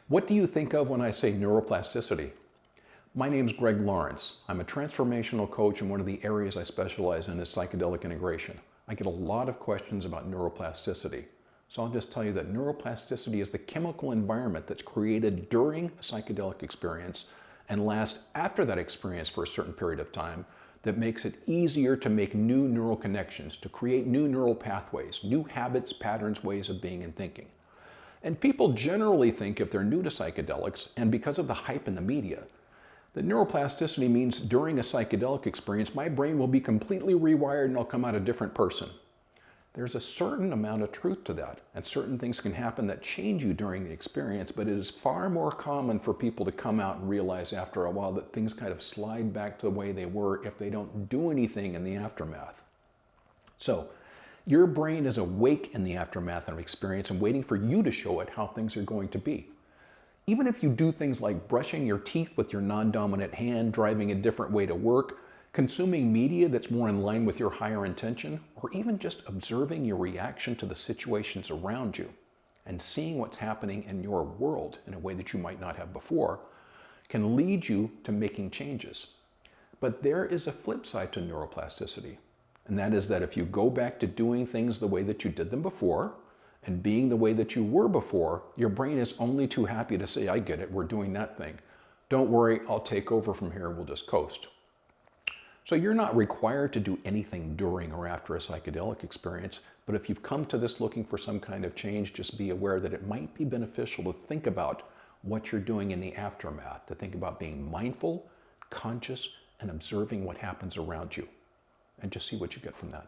What do you think of when I say neuroplasticity? My name's Greg Lawrence. I'm a transformational coach, and one of the areas I specialize in is psychedelic integration. I get a lot of questions about neuroplasticity. So I'll just tell you that neuroplasticity is the chemical environment that's created during a psychedelic experience and lasts after that experience for a certain period of time that makes it easier to make new neural connections, to create new neural pathways, new habits, patterns, ways of being and thinking. And people generally think, if they're new to psychedelics, and because of the hype in the media, that neuroplasticity means during a psychedelic experience, my brain will be completely rewired and I'll come out a different person. There's a certain amount of truth to that, and certain things can happen that change you during the experience, but it is far more common for people to come out and realize after a while that things kind of slide back to the way they were if they don't do anything in the aftermath. So, your brain is awake in the aftermath of an experience and waiting for you to show it how things are going to be. Even if you do things like brushing your teeth with your non-dominant hand, driving a different way to work, consuming media that's more in line with your higher intention, or even just observing your reaction to the situations around you and seeing what's happening in your world in a way that you might not have before, can lead you to making changes. But there is a flip side to neuroplasticity. And that is that if you go back to doing things the way that you did them before and being the way that you were before, your brain is only too happy to say, I get it, we're doing that thing. Don't worry, I'll take over from here, we'll just coast. So you're not required to do anything during or after a psychedelic experience, but if you've come to this looking for some kind of change, just be aware that it might be beneficial to think about what you're doing in the aftermath, to think about being mindful, conscious, and observing what happens around you. And just see what you get from that.